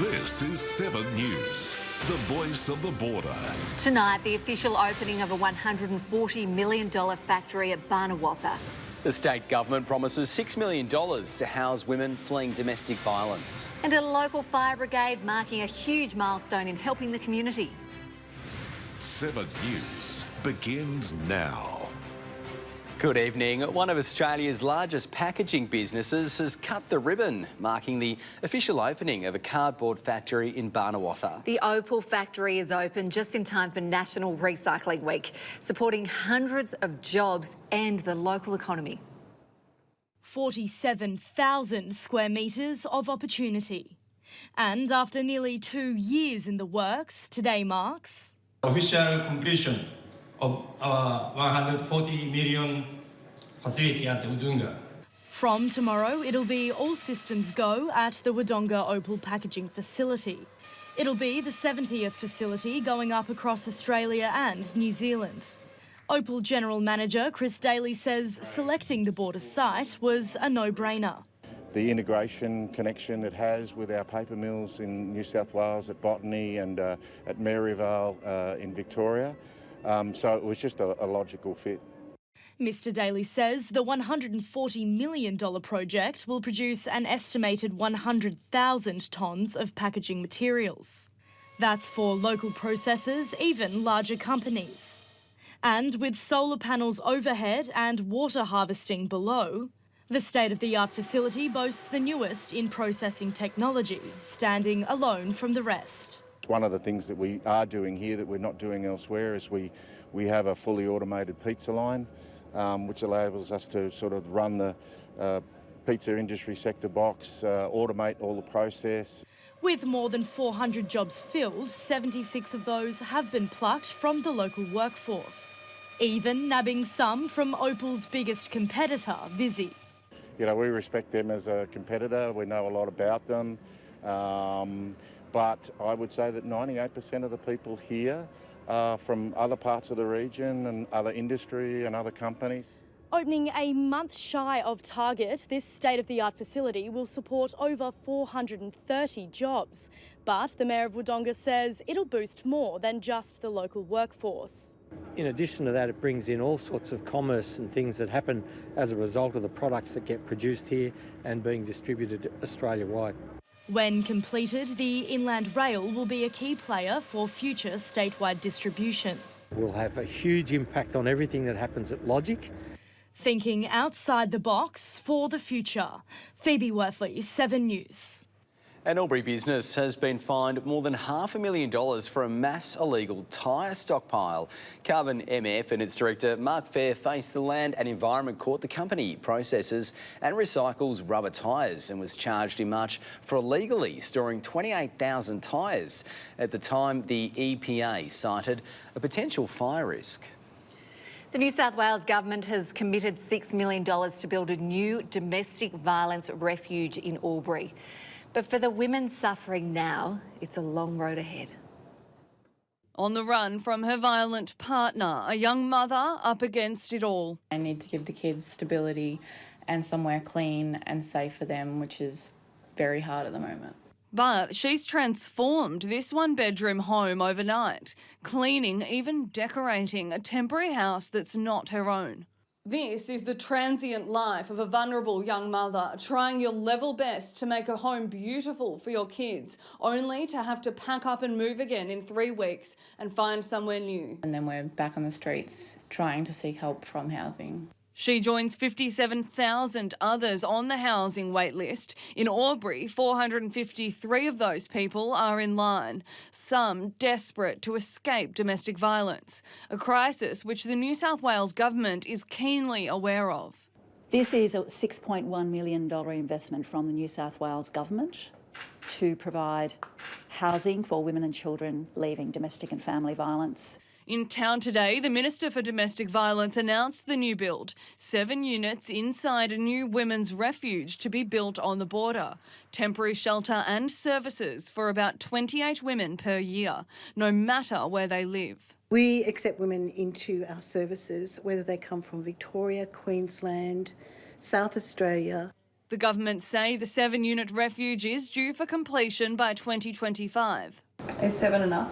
This is 7 News, the voice of the border. Tonight, the official opening of a $140 million factory at Barnawatha. The state government promises $6 million to house women fleeing domestic violence. And a local fire brigade marking a huge milestone in helping the community. 7 News begins now. Good evening. One of Australia's largest packaging businesses has cut the ribbon, marking the official opening of a cardboard factory in Barnawatha. The Opal factory is open just in time for National Recycling Week, supporting hundreds of jobs and the local economy. 47,000 square metres of opportunity. And after nearly 2 years in the works, today marks official completion of our 140 million facility at Wodonga. From tomorrow, it'll be all systems go at the Wodonga Opal packaging facility. It'll be the 70th facility going up across Australia and New Zealand. Opal General Manager Chris Daly says selecting the border site was a no-brainer. The integration connection it has with our paper mills in New South Wales, at Botany and at Maryvale in Victoria. So it was just a logical fit. Mr Daly says the $140 million project will produce an estimated 100,000 tonnes of packaging materials. That's for local processors, even larger companies. And with solar panels overhead and water harvesting below, the state-of-the-art facility boasts the newest in processing technology, standing alone from the rest. One of the things that we are doing here that we're not doing elsewhere is we have a fully automated pizza line, which allows us to sort of run the pizza industry sector box, automate all the process. With more than 400 jobs filled, 76 of those have been plucked from the local workforce, even nabbing some from Opal's biggest competitor, Visy. You know, we respect them as a competitor, we know a lot about them, but I would say that 98% of the people here are from other parts of the region and other industry and other companies. Opening a month shy of target, this state-of-the-art facility will support over 430 jobs. But the Mayor of Wodonga says it'll boost more than just the local workforce. In addition to that, it brings in all sorts of commerce and things that happen as a result of the products that get produced here and being distributed Australia-wide. When completed, the Inland Rail will be a key player for future statewide distribution. We'll have a huge impact on everything that happens at Logic. Thinking outside the box for the future. Phoebe Worthley, 7 News. An Albury business has been fined more than $500,000 for a mass illegal tyre stockpile. Carbon MF and its director Mark Fair faced the Land and Environment Court. The company processes and recycles rubber tyres and was charged in March for illegally storing 28,000 tyres. At the time, the EPA cited a potential fire risk. The New South Wales government has committed $6 million to build a new domestic violence refuge in Albury. But for the women suffering now, it's a long road ahead. On the run from her violent partner, a young mother up against it all. I need to give the kids stability and somewhere clean and safe for them, which is very hard at the moment. But she's transformed this one-bedroom home overnight, cleaning, even decorating a temporary house that's not her own. This is the transient life of a vulnerable young mother, trying your level best to make a home beautiful for your kids, only to have to pack up and move again in 3 weeks and find somewhere new. And then we're back on the streets trying to seek help from housing. She joins 57,000 others on the housing wait list. In Albury, 453 of those people are in line, some desperate to escape domestic violence, a crisis which the New South Wales government is keenly aware of. This is a $6.1 million investment from the New South Wales government to provide housing for women and children leaving domestic and family violence. In town today, the Minister for Domestic Violence announced the new build, 7 units inside a new women's refuge to be built on the border, temporary shelter and services for about 28 women per year, no matter where they live. We accept women into our services, whether they come from Victoria, Queensland, South Australia. The government say the 7-unit refuge is due for completion by 2025. Is 7 enough?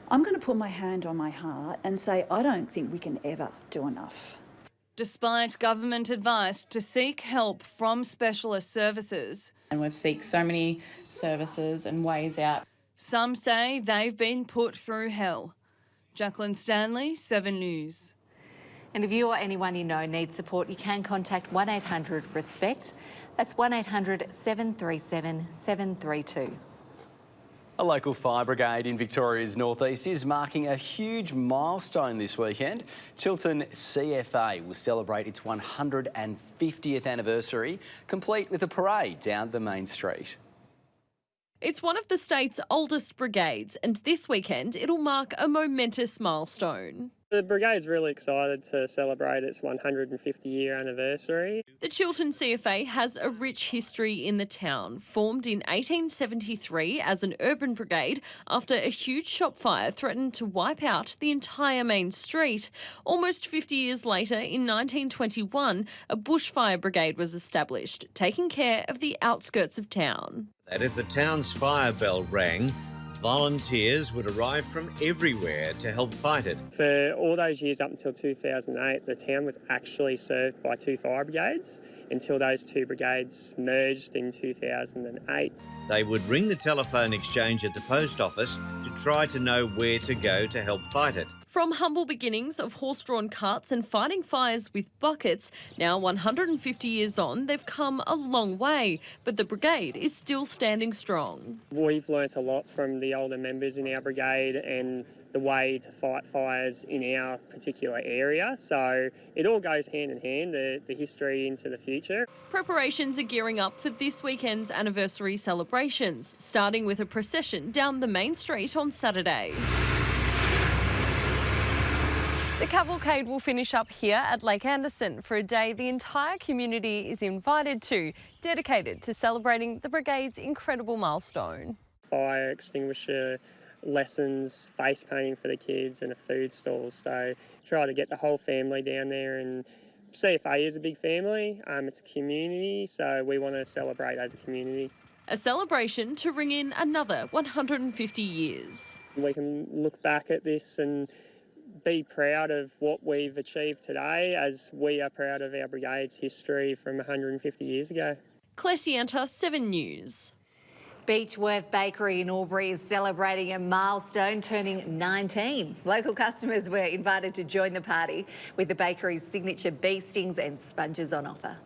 I'm going to put my hand on my heart and say I don't think we can ever do enough. Despite government advice to seek help from specialist services. And we've sought so many services and ways out. Some say they've been put through hell. Jacqueline Stanley, 7 News. And if you or anyone you know needs support, you can contact 1800-RESPECT. That's 1800-737-732. A local fire brigade in Victoria's northeast is marking a huge milestone this weekend. Chiltern CFA will celebrate its 150th anniversary, complete with a parade down the main street. It's one of the state's oldest brigades, and this weekend it'll mark a momentous milestone. The brigade's really excited to celebrate its 150-year anniversary. The Chiltern CFA has a rich history in the town. Formed in 1873 as an urban brigade after a huge shop fire threatened to wipe out the entire main street. Almost 50 years later, in 1921, a bushfire brigade was established, taking care of the outskirts of town. That if the town's fire bell rang, volunteers would arrive from everywhere to help fight it. For all those years up until 2008, the town was actually served by 2 fire brigades until those 2 brigades merged in 2008. They would ring the telephone exchange at the post office to try to know where to go to help fight it. From humble beginnings of horse-drawn carts and fighting fires with buckets, now 150 years on, they've come a long way, but the brigade is still standing strong. We've learnt a lot from the older members in our brigade and the way to fight fires in our particular area, so it all goes hand in hand, the history into the future. Preparations are gearing up for this weekend's anniversary celebrations, starting with a procession down the main street on Saturday. The cavalcade will finish up here at Lake Anderson for a day the entire community is invited to, dedicated to celebrating the brigade's incredible milestone. Fire extinguisher lessons, face painting for the kids and a food stall, so try to get the whole family down there. And CFA is a big family, it's a community, so we want to celebrate as a community. A celebration to ring in another 150 years. We can look back at this and be proud of what we've achieved today, as we are proud of our brigade's history from 150 years ago. Clesianta, 7 News. Beechworth Bakery in Albury is celebrating a milestone, turning 19. Local customers were invited to join the party with the bakery's signature bee stings and sponges on offer.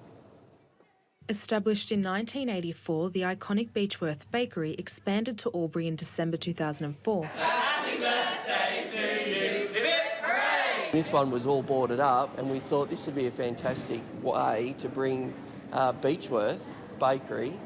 Established in 1984, the iconic Beechworth Bakery expanded to Albury in December 2004. Happy birthday to you! This one was all boarded up, and we thought this would be a fantastic way to bring Beechworth Bakery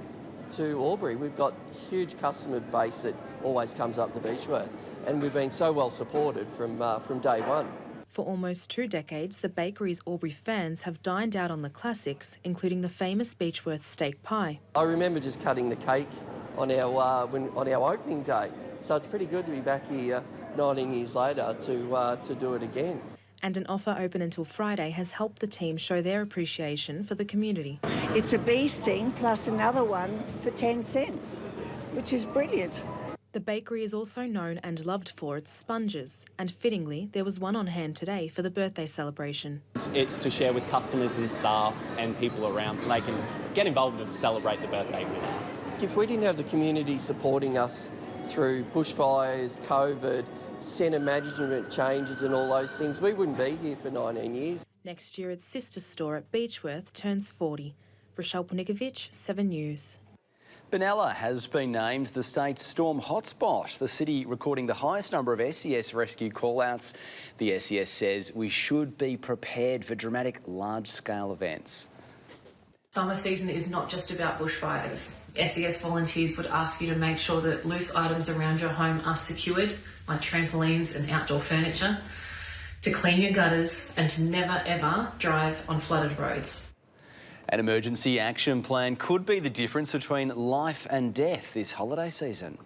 to Albury. We've got a huge customer base that always comes up to Beechworth, and we've been so well supported from day one. For almost 2 decades, the bakery's Albury fans have dined out on the classics, including the famous Beechworth steak pie. I remember just cutting the cake on our opening day, so it's pretty good to be back here 19 years later to do it again. And an offer open until Friday has helped the team show their appreciation for the community. It's a bee sting plus another one for 10 cents, which is brilliant. The bakery is also known and loved for its sponges, and fittingly, there was one on hand today for the birthday celebration. It's to share with customers and staff and people around so they can get involved and celebrate the birthday with us. If we didn't have the community supporting us through bushfires, COVID, centre management changes and all those things, we wouldn't be here for 19 years. Next year, its sister store at Beechworth turns 40. Rochelle Ponikovic, 7 News. Benalla has been named the state's storm hotspot, the city recording the highest number of SES rescue call-outs. The SES says we should be prepared for dramatic large-scale events. Summer season is not just about bushfires. SES volunteers would ask you to make sure that loose items around your home are secured, like trampolines and outdoor furniture, to clean your gutters and to never ever drive on flooded roads. An emergency action plan could be the difference between life and death this holiday season.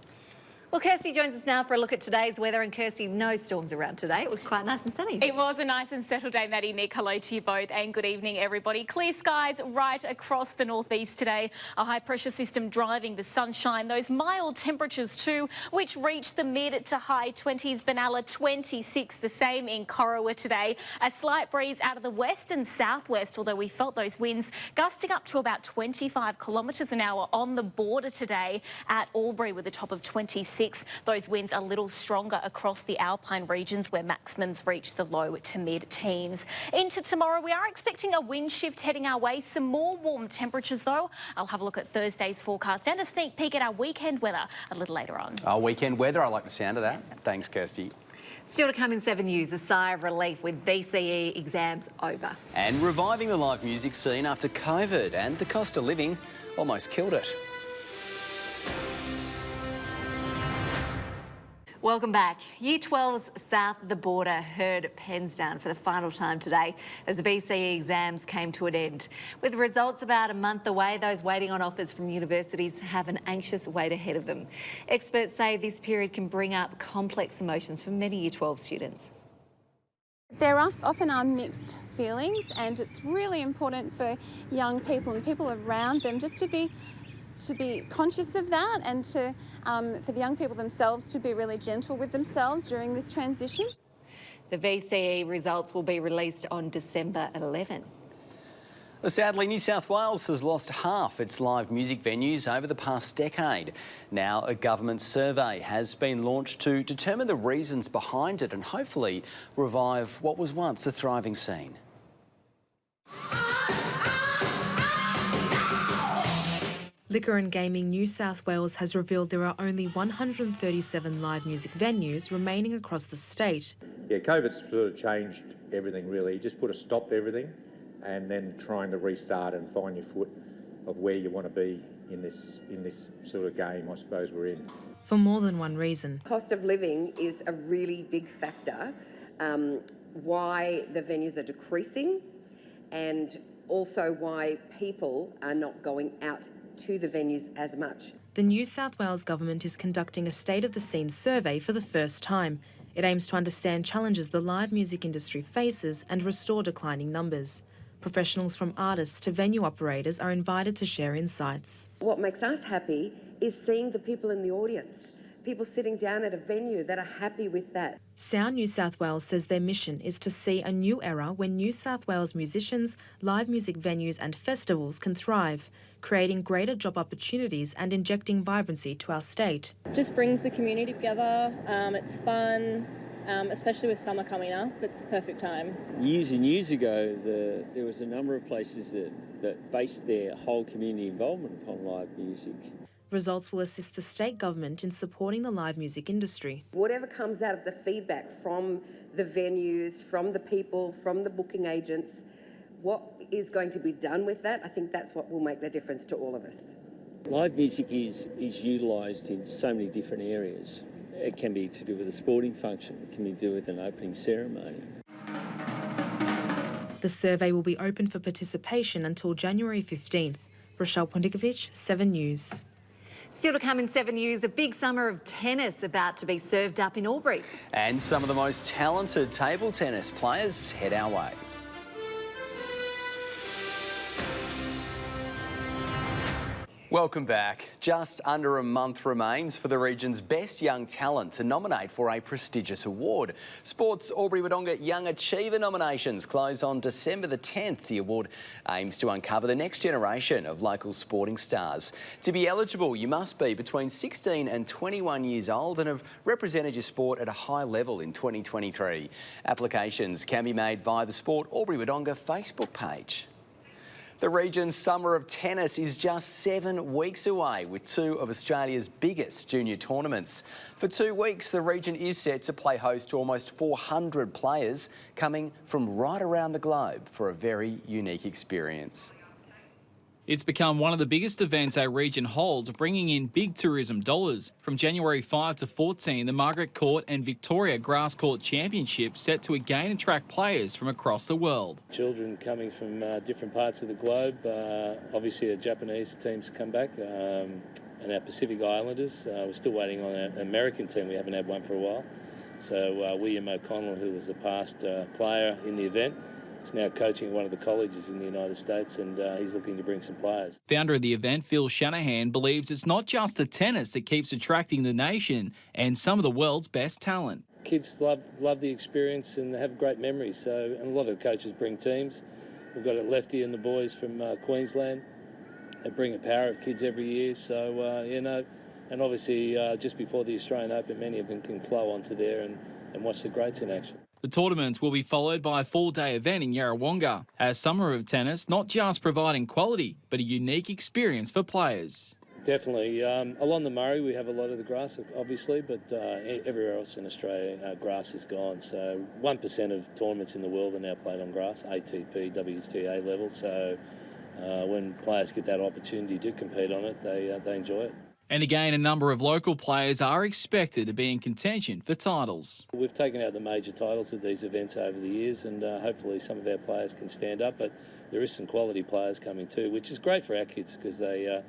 Well, Kirsty joins us now for a look at today's weather. And Kirsty, no storms around today. It was quite nice and sunny. It was a nice and settled day, Maddie, Nick. Hello to you both and good evening, everybody. Clear skies right across the northeast today. A high pressure system driving the sunshine. Those mild temperatures too, which reach the mid to high 20s. Benalla 26, the same in Corowa today. A slight breeze out of the west and southwest, although we felt those winds gusting up to about 25 kilometres an hour on the border today at Albury with a top of 26. Those winds are a little stronger across the alpine regions where maximums reach the low to mid-teens. Into tomorrow, we are expecting a wind shift heading our way. Some more warm temperatures, though. I'll have a look at Thursday's forecast and a sneak peek at our weekend weather a little later on. Our weekend weather, I like the sound of that. Thanks, Kirsty. Still to come in 7 News, a sigh of relief with BCE exams over. And reviving the live music scene after COVID and the cost of living almost killed it. Welcome back. Year 12's south of the border heard pens down for the final time today as the BCE exams came to an end. With the results about a month away, those waiting on offers from universities have an anxious wait ahead of them. Experts say this period can bring up complex emotions for many Year 12 students. There often are mixed feelings, and it's really important for young people and people around them just to be conscious of that, and to for the young people themselves to be really gentle with themselves during this transition. The VCE results will be released on December 11. Sadly, New South Wales has lost half its live music venues over the past decade. Now, a government survey has been launched to determine the reasons behind it and hopefully revive what was once a thriving scene. Liquor and Gaming New South Wales has revealed there are only 137 live music venues remaining across the state. Yeah, COVID's sort of changed everything really. You just put a stop to everything and then trying to restart and find your foot of where you want to be in this sort of game, I suppose, we're in. For more than one reason. Cost of living is a really big factor, why the venues are decreasing, and also why people are not going out to the venues as much. The New South Wales Government is conducting a State of the Scene survey for the first time. It aims to understand challenges the live music industry faces and restore declining numbers. Professionals from artists to venue operators are invited to share insights. What makes us happy is seeing the people in the audience, people sitting down at a venue that are happy with that. Sound New South Wales says their mission is to see a new era when New South Wales musicians, live music venues and festivals can thrive, creating greater job opportunities and injecting vibrancy to our state. Just brings the community together, it's fun, especially with summer coming up, it's perfect time. Years and years ago, there was a number of places that based their whole community involvement upon live music. Results will assist the state government in supporting the live music industry. Whatever comes out of the feedback from the venues, from the people, from the booking agents, what is going to be done with that, I think that's what will make the difference to all of us. Live music is utilised in so many different areas. It can be to do with a sporting function, it can be to do with an opening ceremony. The survey will be open for participation until January 15th. Rochelle Pondikovic, 7 News. Still to come in 7 News, a big summer of tennis about to be served up in Albury. And some of the most talented table tennis players head our way. Welcome back. Just under a month remains for the region's best young talent to nominate for a prestigious award. Sports Albury-Wodonga Young Achiever nominations close on December the 10th. The award aims to uncover the next generation of local sporting stars. To be eligible, you must be between 16 and 21 years old and have represented your sport at a high level in 2023. Applications can be made via the Sport Albury-Wodonga Facebook page. The region's summer of tennis is just 7 weeks away with 2 of Australia's biggest junior tournaments. For 2 weeks, the region is set to play host to almost 400 players coming from right around the globe for a very unique experience. It's become one of the biggest events our region holds, bringing in big tourism dollars. From January 5 to 14, the Margaret Court and Victoria Grass Court Championship set to again attract players from across the world. Children coming from different parts of the globe. Obviously, the Japanese teams come back, our Pacific Islanders. We're still waiting on an American team. We haven't had one for a while. So William O'Connell, who was a past player in the event, is now coaching one of the colleges in the United States, and he's looking to bring some players. Founder of the event, Phil Shanahan, believes it's not just the tennis that keeps attracting the nation and some of the world's best talent. Kids love the experience and have great memories. So, and a lot of the coaches bring teams. We've got a Lefty and the boys from Queensland. They bring a power of kids every year. So, and obviously just before the Australian Open, many of them can flow onto there and watch the greats in action. The tournaments will be followed by a 4-day event in Yarrawonga, as Summer of Tennis not just providing quality, but a unique experience for players. Definitely. Along the Murray, we have a lot of the grass, obviously, but everywhere else in Australia, grass is gone. So 1% of tournaments in the world are now played on grass, ATP, WTA level. So when players get that opportunity to compete on it, they enjoy it. And again, a number of local players are expected to be in contention for titles. We've taken out the major titles at these events over the years, and hopefully some of our players can stand up. But there is some quality players coming too, which is great for our kids because they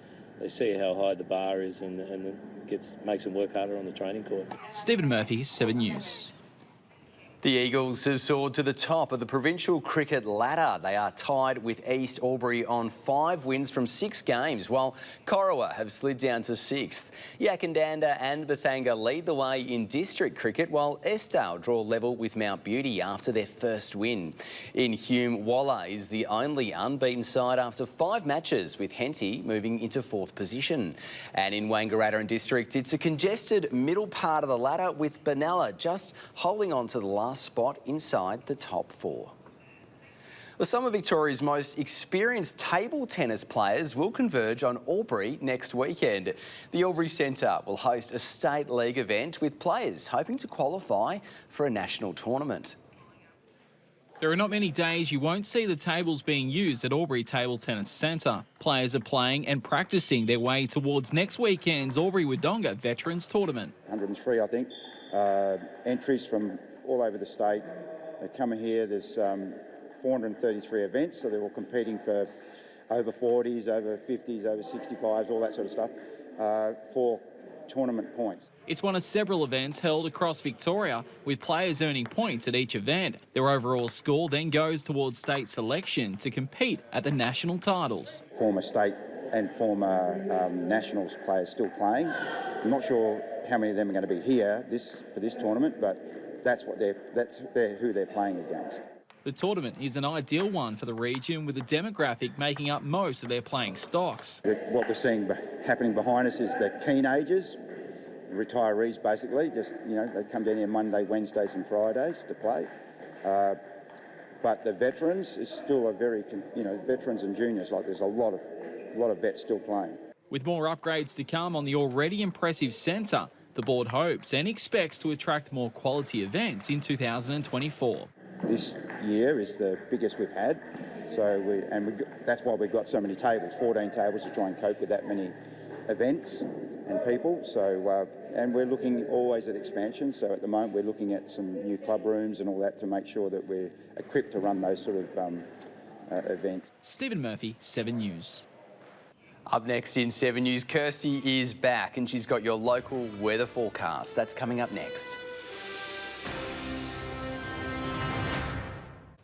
see how high the bar is and it makes them work harder on the training court. Stephen Murphy, 7 News. The Eagles have soared to the top of the provincial cricket ladder. They are tied with East Albury on 5 wins from 6 games, while Corowa have slid down to 6th. Yakandanda and Bethanga lead the way in district cricket, while Estale draw level with Mount Beauty after their first win. In Hume, Walla is the only unbeaten side after 5 matches, with Henty moving into 4th position. And in Wangaratta and district, it's a congested middle part of the ladder, with Benalla just holding on to the last spot inside the top 4. Well, some of Victoria's most experienced table tennis players will converge on Albury next weekend. The Albury Centre will host a state league event with players hoping to qualify for a national tournament. There are not many days you won't see the tables being used at Albury Table Tennis Centre. Players are playing and practising their way towards next weekend's Albury Wodonga Veterans Tournament. 103, I think, entries from all over the state. They're coming here. There's 433 events, so they're all competing for over 40s, over 50s, over 65s, all that sort of stuff, for tournament points. It's one of several events held across Victoria, with players earning points at each event. Their overall score then goes towards state selection to compete at the national titles. Former state and former nationals players still playing. I'm not sure how many of them are going to be here for this tournament, but that's who they're playing against. The tournament is an ideal one for the region, with the demographic making up most of their playing stocks. What we're seeing happening behind us is the teenagers, retirees basically, they come down here Monday, Wednesdays and Fridays to play. But the veterans is still a very, veterans and juniors, there's a lot of vets still playing. With more upgrades to come on the already impressive centre, the board hopes and expects to attract more quality events in 2024. This year is the biggest we've had, that's why we've got so many tables, 14 tables to try and cope with that many events and people. So, and we're looking always at expansion. So at the moment we're looking at some new club rooms and all that to make sure that we're equipped to run those sort of events. Stephen Murphy, 7 News. Up next in 7 News, Kirsty is back and she's got your local weather forecast. That's coming up next.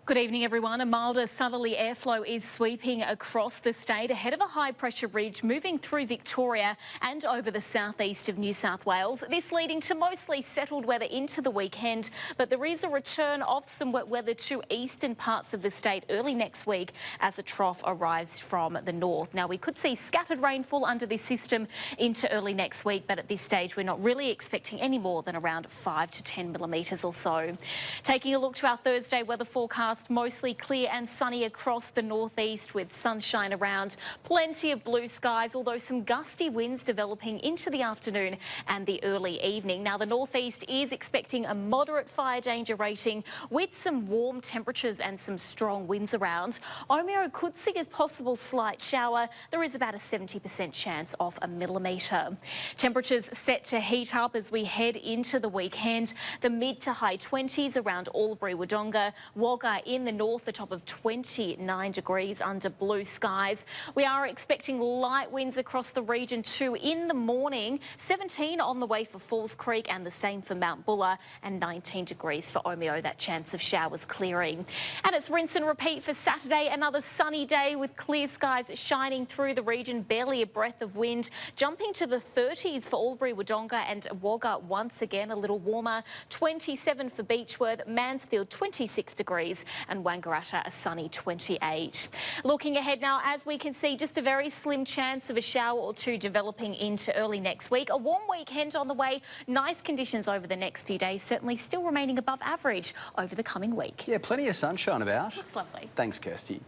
Good evening, everyone. A milder southerly airflow is sweeping across the state ahead of a high-pressure ridge moving through Victoria and over the southeast of New South Wales. This leading to mostly settled weather into the weekend, but there is a return of some wet weather to eastern parts of the state early next week as a trough arrives from the north. Now, we could see scattered rainfall under this system into early next week, but at this stage we're not really expecting any more than around 5 to 10 millimetres or so. Taking a look to our Thursday weather forecast, mostly clear and sunny across the northeast with sunshine around, plenty of blue skies, although some gusty winds developing into the afternoon and the early evening. Now, the northeast is expecting a moderate fire danger rating with some warm temperatures and some strong winds around. Omeo could see a possible slight shower. There is about a 70% chance of a millimetre. Temperatures set to heat up as we head into the weekend. The mid to high 20s around Albury, Wodonga, Wagga in the north, a top of 29 degrees under blue skies. We are expecting light winds across the region too in the morning. 17 on the way for Falls Creek and the same for Mount Buller, and 19 degrees for Omeo, that chance of showers clearing. And it's rinse and repeat for Saturday, another sunny day with clear skies shining through the region, barely a breath of wind, jumping to the 30s for Albury, Wodonga and Wagga once again, a little warmer. 27 for Beechworth, Mansfield 26 degrees and Wangaratta a sunny 28. Looking ahead now, as we can see, just a very slim chance of a shower or two developing into early next week. A warm weekend on the way, nice conditions over the next few days, certainly still remaining above average over the coming week. Yeah, plenty of sunshine about. Looks lovely. Thanks, Kirsty.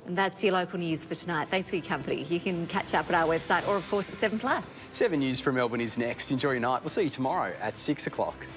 And that's your local news for tonight. Thanks for your company. You can catch up at our website or, of course, at 7plus. 7 News from Melbourne is next. Enjoy your night. We'll see you tomorrow at 6 o'clock.